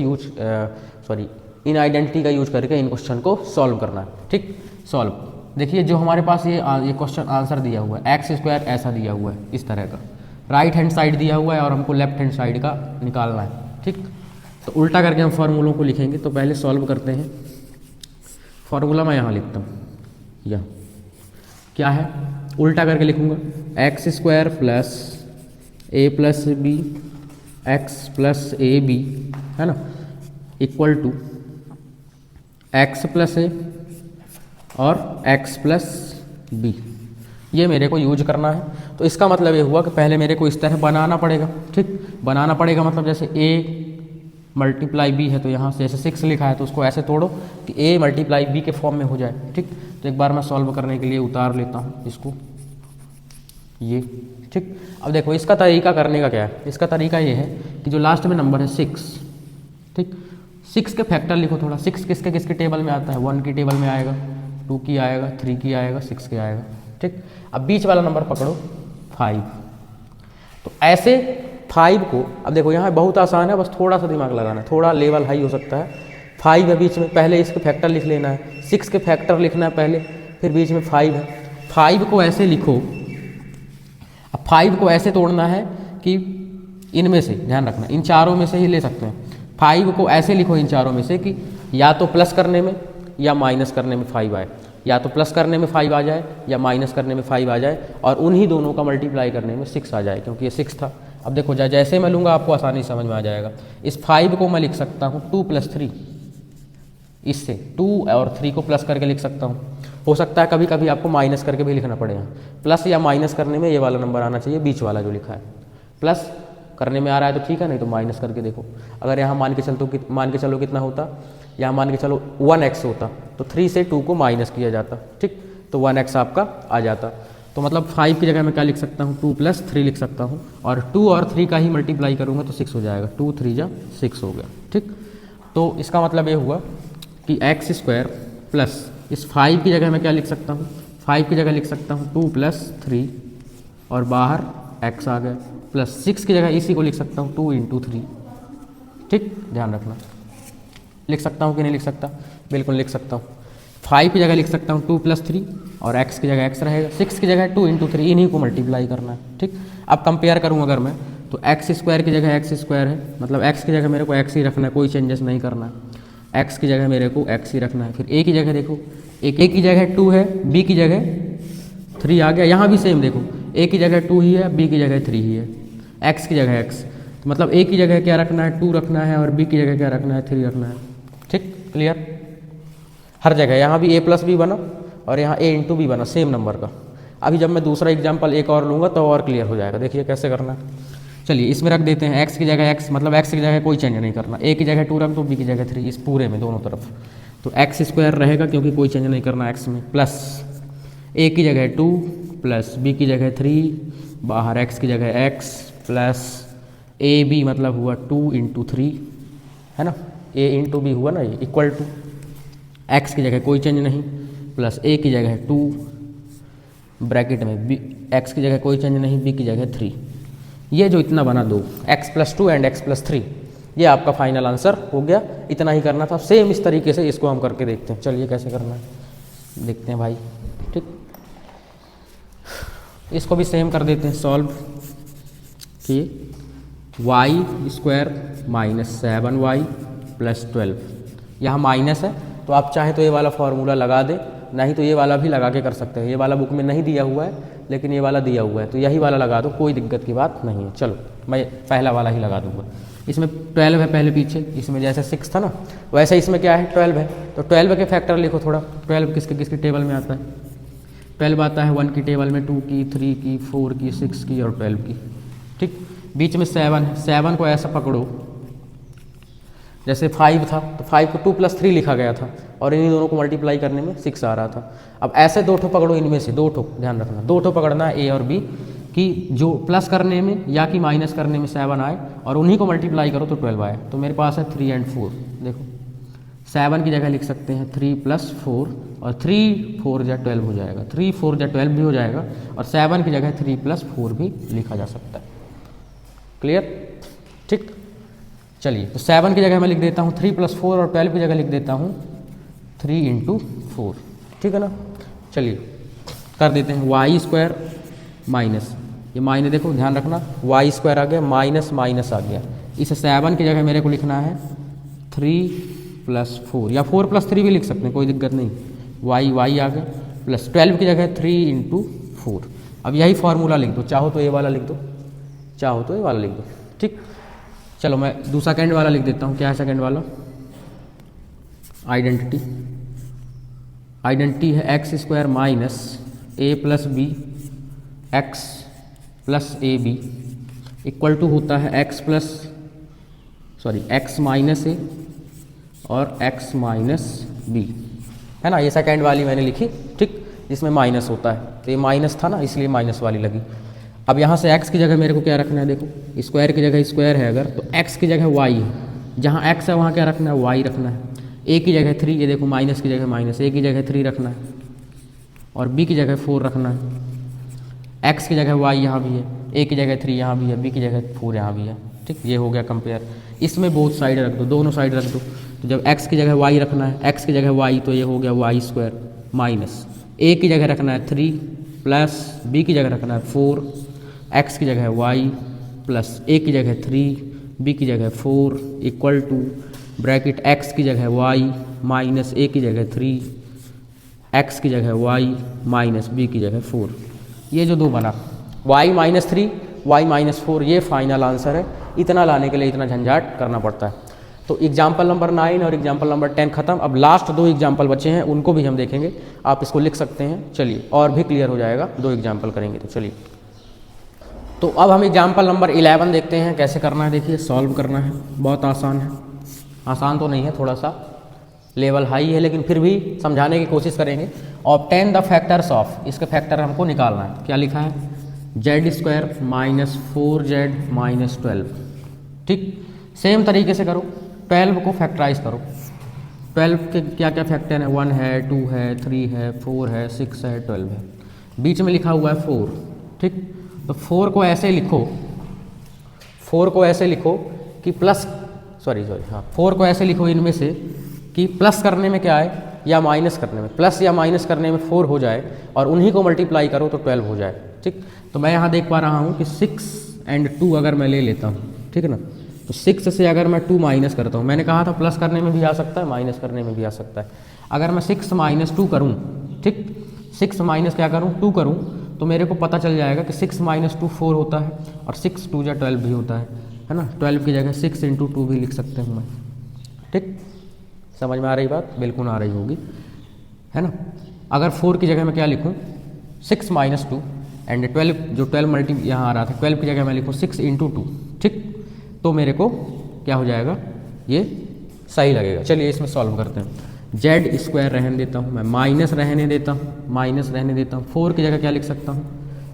इन आइडेंटिटी का यूज करके इन क्वेश्चन को सॉल्व करना है, ठीक। सॉल्व देखिए, जो हमारे पास ये क्वेश्चन आंसर दिया हुआ है, एक्स स्क्वायर ऐसा दिया हुआ है इस तरह का, राइट हैंड साइड दिया हुआ है और हमको लेफ्ट हैंड साइड का निकालना है, ठीक। तो उल्टा करके हम फार्मूलों को लिखेंगे। तो पहले सॉल्व करते हैं। फार्मूला मैं यहाँ लिखता हूँ, यह क्या है, उल्टा करके लिखूँगा, x square plus a plus b x plus a b, है ना, equal to x plus a और एक्स प्लस बी, ये मेरे को यूज करना है। तो इसका मतलब ये हुआ कि पहले मेरे को इस तरह बनाना पड़ेगा, ठीक। बनाना पड़ेगा मतलब जैसे a मल्टीप्लाई b है तो यहाँ से जैसे 6 लिखा है तो उसको ऐसे तोड़ो कि a मल्टीप्लाई b के फॉर्म में हो जाए, ठीक। तो एक बार मैं सॉल्व करने के लिए उतार लेता हूँ इसको, ये, ठीक। अब देखो इसका तरीका करने का क्या है, इसका तरीका ये है कि जो लास्ट में नंबर है 6, ठीक, 6 के फैक्टर लिखो थोड़ा। 6 किसके किसके टेबल में आता है, 1 की टेबल में आएगा, 2 की आएगा, 3 की आएगा, 6 की आएगा, ठीक। अब बीच वाला नंबर पकड़ो 5। तो ऐसे 5 को, अब देखो यहाँ बहुत आसान है, बस थोड़ा सा दिमाग लगाना है, थोड़ा लेवल हाई हो सकता है। 5 है बीच में, पहले इसके फैक्टर लिख लेना है, 6 के फैक्टर लिखना है पहले, फिर बीच में 5 है। 5 को ऐसे लिखो, अब 5 को ऐसे तोड़ना है कि इनमें से, ध्यान रखना, इन चारों में से ही ले सकते हैं। 5 को ऐसे लिखो इन चारों में से कि या तो प्लस करने में या माइनस करने में 5 आए। या तो प्लस करने में 5 आ जाए या माइनस करने में 5 आ जाए, और उन्हीं दोनों का मल्टीप्लाई करने में 6 आ जाए, क्योंकि ये 6 था। अब देखो जैसे मैं लूँगा आपको आसानी समझ में आ जाएगा। इस 5 को मैं लिख सकता हूँ 2 + 3, इससे 2 और 3 को प्लस करके लिख सकता हूँ। हो सकता है कभी कभी आपको माइनस करके भी लिखना पड़ेगा। प्लस या माइनस करने में ये वाला नंबर आना चाहिए, बीच वाला जो लिखा है। प्लस करने में आ रहा है तो ठीक है, नहीं तो माइनस करके देखो। अगर यहाँ मान के चलो कितना होता, यहाँ मान के चलो 1x होता, तो 3 से 2 को माइनस किया जाता, ठीक, तो 1x आपका आ जाता। तो मतलब 5 की जगह मैं क्या लिख सकता हूँ, 2 + 3 लिख सकता हूँ, और 2 और 3 का ही मल्टीप्लाई करूँगा तो 6 हो जाएगा। 2 3 जा 6 हो गया, ठीक। तो इसका मतलब ये हुआ कि x² प्लस इस 5 की जगह मैं क्या लिख सकता हूँ, 5 की जगह लिख सकता हूँ 2 + 3 और बाहर x आ गया, प्लस 6 की जगह इसी को लिख सकता हूँ 2 × 3, ठीक, ध्यान रखना। लिख सकता हूँ कि नहीं लिख सकता, बिल्कुल लिख सकता हूँ। 5 की जगह लिख सकता हूँ 2 + 3 और x की जगह x रहेगा, 6 की जगह 2 × 3, इन्हीं को मल्टीप्लाई करना है, ठीक। अब कंपेयर करूँ अगर मैं, तो x² की जगह x² है, मतलब x की जगह मेरे को x ही रखना है, कोई चेंजेस नहीं करना है। x की जगह मेरे को x ही रखना है। फिर a की जगह देखो, a की जगह 2 है, b की जगह 3 आ गया। यहाँ भी सेम देखो, a की जगह 2 ही है, b की जगह 3 ही है, x की जगह x, तो मतलब a की जगह क्या रखना है, 2 रखना है, और b की जगह क्या रखना है, 3 रखना है, ठीक, क्लियर। हर जगह यहाँ भी a + b बना और यहाँ a × b बना सेम नंबर का। अभी जब मैं दूसरा एग्जाम्पल एक और लूँगा तो और क्लियर हो जाएगा। देखिए कैसे करना है। चलिए इसमें रख देते हैं x की जगह x, मतलब x की जगह कोई चेंज नहीं करना, a की जगह 2 रख दो, b की जगह 3, इस पूरे में दोनों तरफ, तो x² रहेगा क्योंकि कोई चेंज नहीं करना x में, प्लस a की जगह 2 प्लस b की जगह 3, बाहर x की जगह x, प्लस ab मतलब हुआ 2 × 3, है ना, a × b हुआ ना, ये इक्वल टू x की जगह कोई चेंज नहीं, प्लस a की जगह 2 ब्रैकेट में b, x की जगह कोई चेंज नहीं, b की जगह 3। ये जो इतना बना दो, x + 2 एंड x + 3, ये आपका फाइनल आंसर हो गया। इतना ही करना था। सेम इस तरीके से इसको हम करके देखते हैं। चलिए कैसे करना है देखते हैं भाई, ठीक। इसको भी सेम कर देते हैं सॉल्व, कि y² - 7y + 12, यहाँ माइनस है तो आप चाहें तो ये वाला फॉर्मूला लगा दें, नहीं तो ये वाला भी लगा के कर सकते हैं। ये वाला बुक में नहीं दिया हुआ है, लेकिन ये वाला दिया हुआ है, तो यही वाला लगा दो, कोई दिक्कत की बात नहीं है। चलो मैं पहला वाला ही लगा दूंगा। इसमें 12 है पहले पीछे, इसमें जैसे 6 था ना, वैसे इसमें क्या है 12 है, तो 12 के फैक्टर लिखो थोड़ा। 12 किसके किसके टेबल में आता है, 12 आता है 1 की टेबल में, 2 की, 3 की, 4 की, 6 की और 12 की, ठीक। बीच में 7 है, 7 को ऐसा पकड़ो जैसे 5 था, तो 5 को 2 + 3 लिखा गया था और इन्हीं दोनों को मल्टीप्लाई करने में 6 आ रहा था। अब ऐसे 2 ठो पकड़ो, इनमें से 2 ठो, ध्यान रखना 2 ठो पकड़ना है, a और b, कि जो प्लस करने में या कि माइनस करने में 7 आए और उन्हीं को मल्टीप्लाई करो तो 12 आए। तो मेरे पास है 3 और 4, देखो 7 की जगह लिख सकते हैं 3 + 4, और 3 4 जा 12 हो जाएगा, 3 4 जा 12 भी हो जाएगा, और 7 की जगह 3 + 4 भी लिखा जा सकता है। क्लियर, ठीक। चलिए तो 7 की जगह मैं लिख देता हूँ 3 + 4 और 12 की जगह लिख देता हूँ 3 × 4, ठीक है ना। चलिए कर देते हैं y² माइनस, ये माइनस देखो ध्यान रखना, y² आ गया, माइनस माइनस आ गया। इसे 7 की जगह मेरे को लिखना है 3 + 4, या 4 + 3 भी लिख सकते हैं, कोई दिक्कत नहीं। y आ गया, प्लस 12 की जगह 3 × 4। अब यही फार्मूला लिख दो, चाहो तो ये वाला लिख दो, चाहो तो ये वाला लिख दो, ठीक। चलो मैं दूसरा सेकंड वाला लिख देता हूँ। क्या है सेकंड वाला, आइडेंटिटी। आइडेंटिटी है x² - a + b x + ab equal to होता है x - a और x - b, है ना। ये सेकंड वाली मैंने लिखी, ठीक, जिसमें माइनस होता है, तो ये माइनस था ना, इसलिए माइनस वाली लगी। अब यहाँ से x की जगह मेरे को क्या रखना है, देखो स्क्वायर की जगह स्क्वायर है अगर, तो x की जगह y है, जहाँ x है वहाँ क्या रखना है, y रखना है। a की जगह 3, ये देखो माइनस की जगह माइनस, a की जगह 3 रखना है, और b की जगह 4 रखना है। x की जगह y यहाँ भी है, a की जगह 3 यहाँ भी है, b की जगह 4 यहाँ भी है, ठीक। ये हो गया कंपेयर। इसमें बोथ साइड रख दो, दोनों साइड रख दो, तो जब x की जगह y रखना है, x की जगह y, तो ये हो गया y² माइनस, a की जगह रखना है 3 प्लस b की जगह रखना है 4, x की जगह y प्लस a की जगह 3, b की जगह 4 इक्वल टू ब्रैकेट x की जगह y माइनस a की जगह 3 x की जगह y माइनस बी की जगह 4। ये जो दो बना y माइनस 3 y माइनस 4, ये फाइनल आंसर है। इतना लाने के लिए इतना झंझाट करना पड़ता है। तो एग्जाम्पल नंबर 9 और एग्जाम्पल नंबर 10 खत्म। अब लास्ट दो एग्जाम्पल बचे हैं, उनको भी हम देखेंगे। आप इसको लिख सकते हैं। चलिए, और भी क्लियर हो जाएगा, दो एग्जाम्पल करेंगे तो। चलिए, तो अब हम एग्जाम्पल नंबर 11 देखते हैं कैसे करना है। देखिए, सॉल्व करना है, बहुत आसान है। आसान तो नहीं है, थोड़ा सा लेवल हाई है, लेकिन फिर भी समझाने की कोशिश करेंगे। ऑब्टेन द फैक्टर्स ऑफ, इसके फैक्टर हमको निकालना है। क्या लिखा है? z² minus 4z minus 12। ठीक, सेम तरीके से करो। 12 को फैक्टराइज करो। 12 के क्या क्या फैक्टर हैं? 1 है, 2 है, 3 है, 4 है, 6 है, 12 है। बीच में लिखा हुआ है 4। ठीक, तो 4 को ऐसे लिखो, 4 को ऐसे लिखो कि प्लस, सॉरी हाँ, 4 को ऐसे लिखो इनमें से कि प्लस करने में क्या है या माइनस करने में, प्लस या माइनस करने में 4 हो जाए और उन्हीं को मल्टीप्लाई करो तो 12 हो जाए। ठीक, तो मैं यहाँ देख पा रहा हूँ कि 6 और 2 अगर मैं ले लेता हूँ, ठीक है ना, तो 6 से अगर मैं 2 माइनस करता हूँ, मैंने कहा था प्लस करने में भी आ सकता है, माइनस करने में भी आ सकता है। अगर मैं 6 माइनस 2 करूँ, ठीक, 6 माइनस क्या करूँ, 2 करूँ, तो मेरे को पता चल जाएगा कि 6 माइनस 2 4 होता है और 6 2 जा 12 भी होता है ना। 12 की जगह 6 इंटू 2 भी लिख सकते हूँ मैं। ठीक, समझ में आ रही बात? बिल्कुल आ रही होगी, है ना। अगर 4 की जगह मैं क्या लिखूँ, 6 माइनस 2 एंड 12, जो 12 मल्टी यहाँ आ रहा था, 12 की जगह मैं लिखूँ 6 इंटू 2। ठीक, तो मेरे को क्या हो जाएगा, ये सही लगेगा। चलिए इसमें सॉल्व करते हैं। z² रहने देता हूँ मैं, माइनस रहने देता हूँ, माइनस रहने देता हूँ। 4 की जगह क्या लिख सकता हूँ,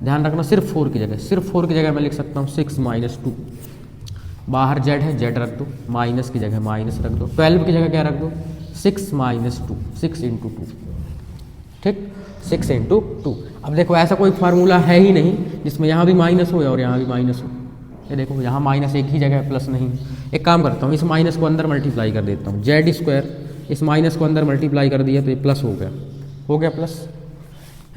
ध्यान रखना, सिर्फ 4 की जगह, सिर्फ 4 की जगह मैं लिख सकता हूँ 6 माइनस 2। बाहर z है, z रख दो, माइनस की जगह माइनस रख दो। 12 की जगह क्या रख दो, 6 माइनस 2, 6 इंटू 2। ठीक, 6 इंटू 2। अब देखो, ऐसा कोई फार्मूला है ही नहीं जिसमें यहाँ भी माइनस हो और यहाँ भी माइनस हो। ये देखो, यहाँ माइनस एक ही जगह है, प्लस नहीं। एक काम करता हूँ, इस माइनस को अंदर मल्टीप्लाई कर देता हूँ। z², इस माइनस को अंदर मल्टीप्लाई कर दिया तो ये प्लस हो गया प्लस,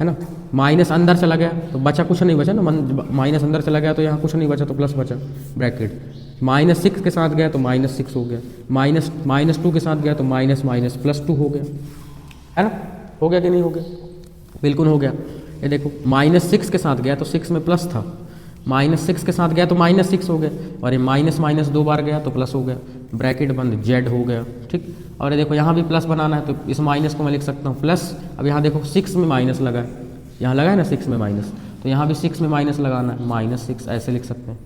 है ना। माइनस अंदर चला गया तो बचा, कुछ नहीं बचा ना, माइनस अंदर चला गया तो यहाँ कुछ नहीं बचा तो प्लस बचा, ब्रैकेट। -6 के साथ गया तो -6 हो गया, -2 के साथ गया तो माइनस +2 हो गया, है ना। हो गया कि नहीं हो गया? बिल्कुल हो गया। ये देखो, -6 के साथ गया तो 6 में प्लस था, -6 के साथ गया तो -6 हो गया, और ये माइनस 2 बार गया तो प्लस हो गया, ब्रैकेट बंद, z हो गया। ठीक, और ये देखो, यहाँ भी प्लस बनाना है तो इस माइनस को मैं लिख सकता हूँ प्लस। अब यहाँ देखो 6 में माइनस लगा है, यहाँ लगा है ना 6 में माइनस, तो यहाँ भी 6 में माइनस लगाना है, -6 ऐसे लिख सकते हैं।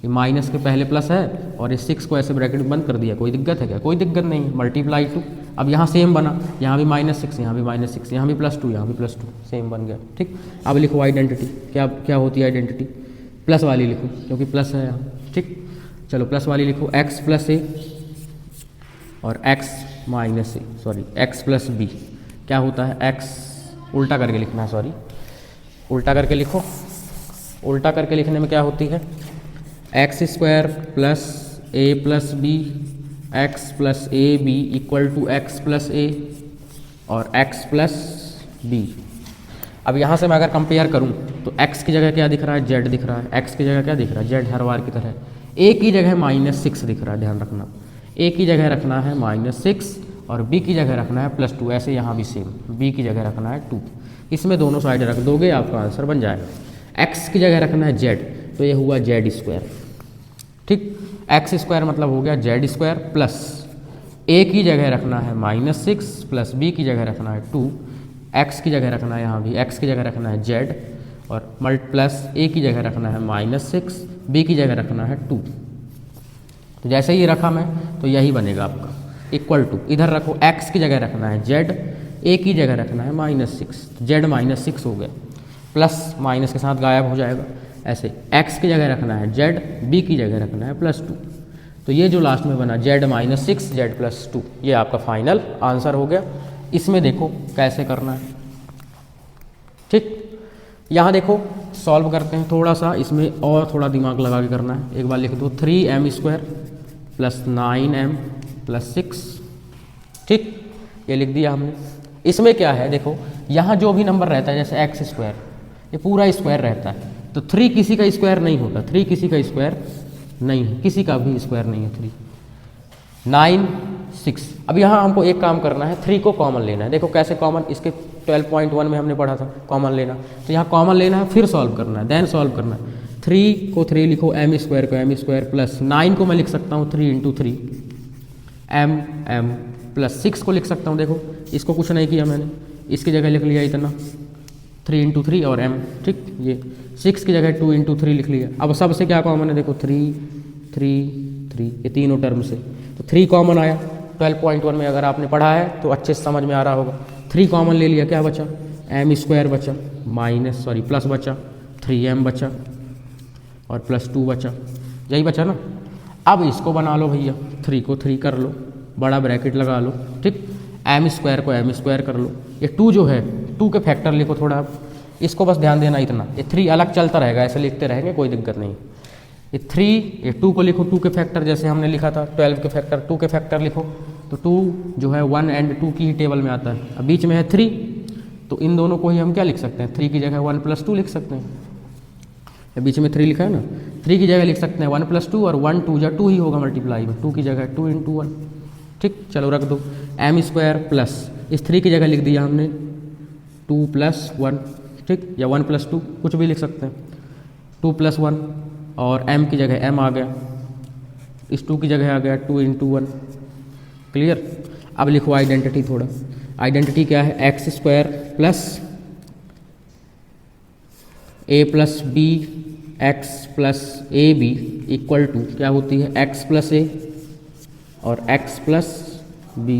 ये माइनस के पहले प्लस है और ये 6 को ऐसे ब्रैकेट बंद कर दिया। कोई दिक्कत है क्या? कोई दिक्कत नहीं है। मल्टीप्लाई 2, अब यहाँ सेम बना, यहाँ भी -6, यहाँ भी -6, यहाँ भी +2, यहाँ भी +2, सेम बन गया। ठीक, अब लिखो आइडेंटिटी। क्या होती है आइडेंटिटी? प्लस वाली लिखो, क्योंकि प्लस है यहाँ। ठीक, चलो प्लस वाली लिखो, x + a और x + b। क्या होता है? x उल्टा करके लिखना है, सॉरी, उल्टा करके लिखो। उल्टा करके लिखने में क्या होती है? x² + a + b, x + ab = x + a और x + b। अब यहाँ से मैं अगर कंपेयर करूँ तो x की जगह क्या दिख रहा है? z दिख रहा है। x की जगह क्या दिख रहा है? z, हर बार की तरह। a की जगह -6 दिख रहा है, ध्यान रखना। a की जगह रखना है -6 और b की जगह रखना है +2। ऐसे यहाँ भी सेम, b की जगह रखना है 2। इसमें दोनों साइड रख दोगे, आपका आंसर बन जाएगा। x की जगह रखना है z, तो ये हुआ z²। ठीक, x² मतलब हो गया z² प्लस a की जगह रखना है -6 प्लस b की जगह रखना है 2, x की जगह रखना है, यहाँ भी x की जगह रखना है z और प्लस a की जगह रखना है -6, b की जगह रखना है 2। तो जैसे ही रखा मैं, तो यही बनेगा आपका =। इधर रखो, x की जगह रखना है z, a की जगह रखना है -6, z -6 हो गया, प्लस माइनस के साथ गायब हो जाएगा। ऐसे x की जगह रखना है z, b की जगह रखना है +2। तो ये जो लास्ट में बना z -6 z +2, ये आपका फाइनल आंसर हो गया। इसमें देखो कैसे करना है। ठीक, यहाँ देखो सॉल्व करते हैं थोड़ा सा, इसमें और थोड़ा दिमाग लगा के करना है। एक बार लिख दो, 3m² + 9m + 6। ठीक, ये लिख दिया हमने। इसमें क्या है देखो, यहाँ जो भी नंबर रहता है, जैसे x², ये पूरा स्क्वायर रहता है, तो 3 किसी का स्क्वायर नहीं होता, 3 किसी का स्क्वायर नहीं है, किसी का भी स्क्वायर नहीं है 3। 9 6। अब यहाँ हमको एक काम करना है, 3 को कॉमन लेना है। देखो कैसे कॉमन, इसके 12.1 में हमने पढ़ा था कॉमन लेना। तो यहाँ कॉमन लेना है, फिर सॉल्व करना है, देन सॉल्व करना है। 3 को 3 लिखो, एम स्क्वायर को एम स्क्वायर प्लस 9 को मैं लिख सकता हूँ 3 इंटू 3 एम प्लस 6 को लिख सकता हूँ। देखो इसको कुछ नहीं किया मैंने, इसकी जगह लिख लिया इतना 3 इंटू 3 और m, ठीक। ये 6 की जगह 2 इंटू 3 लिख लिया। अब सबसे क्या कॉमन है, देखो 3 3 3, ये तीनों टर्म से तो 3 कॉमन आया। 12.1 में अगर आपने पढ़ा है तो अच्छे से समझ में आ रहा होगा। 3 कॉमन ले लिया, क्या बचा, एम स्क्वायर बचा प्लस बचा 3m बचा और प्लस 2 बचा, यही बचा ना। अब इसको बना लो भैया, 3 को 3 कर लो, बड़ा ब्रैकेट लगा लो, ठीक। एम स्क्वायर को एम स्क्वायर कर लो। ये 2 जो है 2 के फैक्टर लिखो थोड़ा, इसको बस ध्यान देना इतना। ये 3 अलग चलता रहेगा, ऐसे लिखते रहेंगे, कोई दिक्कत नहीं। ये 3, ये 2 को लिखो 2 के फैक्टर, जैसे हमने लिखा था 12 के फैक्टर, 2 के फैक्टर लिखो। तो 2 जो है 1 एंड 2 की ही टेबल में आता है। अब बीच में है 3, तो इन दोनों को ही हम क्या लिख सकते हैं, 3 की जगह 1 प्लस 2 लिख सकते हैं। बीच में 3 लिखा है ना, 3 की जगह लिख सकते हैं 1 प्लस 2 और 1 2 या 2 ही होगा मल्टीप्लाई में, 2 की जगह 2 इंटू 1, ठीक। चलो रख दो, एम स्क्वायर प्लस इस 3 की जगह लिख दिया हमने 2 प्लस 1, ठीक, या 1 प्लस 2 कुछ भी लिख सकते हैं, 2 प्लस 1 और m की जगह m आ गया, इस 2 की जगह आ गया 2 इंटू 1, क्लियर। अब लिखो आइडेंटिटी थोड़ा, आइडेंटिटी क्या है, x square plus a plus b x plus a b equal to क्या होती है, x प्लस ए और x प्लस बी,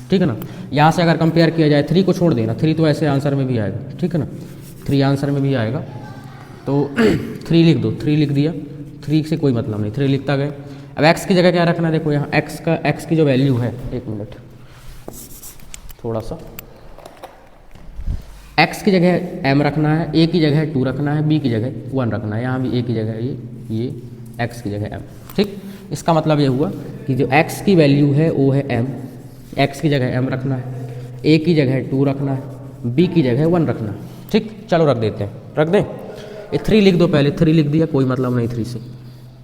ठीक है ना। यहाँ से अगर कंपेयर किया जाए, 3 को छोड़ देना, 3 तो ऐसे आंसर में भी आएगा, ठीक है ना, 3 आंसर में भी आएगा। तो 3 लिख दो, 3 लिख दिया, 3 से कोई मतलब नहीं, 3 लिखता गए। अब x की जगह क्या रखना है, देखो यहाँ x की जो वैल्यू है, एक मिनट थोड़ा सा, x की जगह m रखना है, a की जगह 2 रखना है, b की जगह 1 रखना है, यहाँ भी a की जगह ये x की जगह m, ठीक। इसका मतलब ये हुआ कि जो x की वैल्यू है वो है m, x की जगह m रखना है, a की जगह 2 रखना है, b की जगह 1 रखना है, ठीक। चलो रख देते हैं, रख दें। ये 3 लिख दो, पहले 3 लिख दिया, कोई मतलब नहीं 3 से,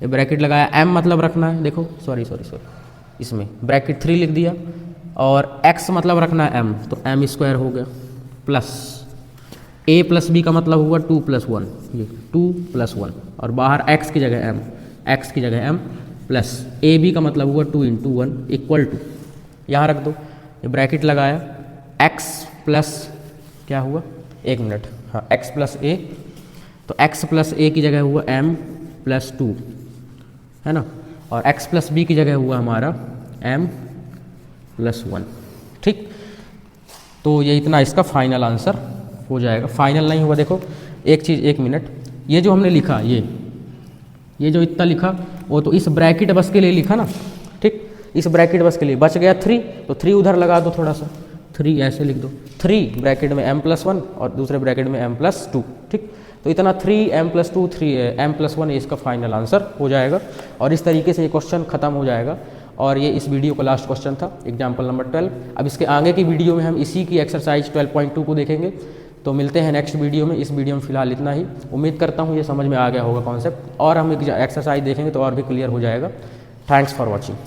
ये ब्रैकेट लगाया, m मतलब रखना है, देखो सॉरी इसमें ब्रैकेट 3 लिख दिया और x मतलब रखना है m, तो m स्क्वायर हो गया प्लस a प्लस b का मतलब हुआ 2 प्लस 1, ये 2 प्लस 1 और बाहर x की जगह m प्लस ए बी का मतलब हुआ 2 इंटू 1 इक्वल टू, यहाँ रख दो, ये ब्रैकेट लगाया, x प्लस क्या हुआ, एक मिनट, हाँ x प्लस a, तो x प्लस a की जगह हुआ m प्लस 2, है ना, और x प्लस b की जगह हुआ हमारा m प्लस 1, ठीक। तो ये इतना इसका फाइनल आंसर हो जाएगा। फाइनल नहीं हुआ, देखो एक चीज़, एक मिनट, ये जो हमने लिखा, ये जो इतना लिखा वो तो इस ब्रैकेट बस के लिए लिखा ना, ठीक, इस ब्रैकेट बस के लिए बच गया 3, तो 3 उधर लगा दो, थोड़ा सा 3 ऐसे लिख दो, 3 ब्रैकेट में m प्लस 1 और दूसरे ब्रैकेट में m प्लस 2, ठीक। तो इतना 3 m प्लस 2 3 m प्लस 1 इसका फाइनल आंसर हो जाएगा। और इस तरीके से ये क्वेश्चन खत्म हो जाएगा। और ये इस वीडियो का लास्ट क्वेश्चन था, एग्जाम्पल नंबर 12। अब इसके आगे की वीडियो में हम इसी की एक्सरसाइज 12.2 को देखेंगे। तो मिलते हैं नेक्स्ट वीडियो में। इस वीडियो में फिलहाल इतना ही। उम्मीद करता हूँ ये समझ में आ गया होगा कॉन्सेप्ट, और हम एक्सरसाइज देखेंगे तो और भी क्लियर हो जाएगा। Thanks for watching.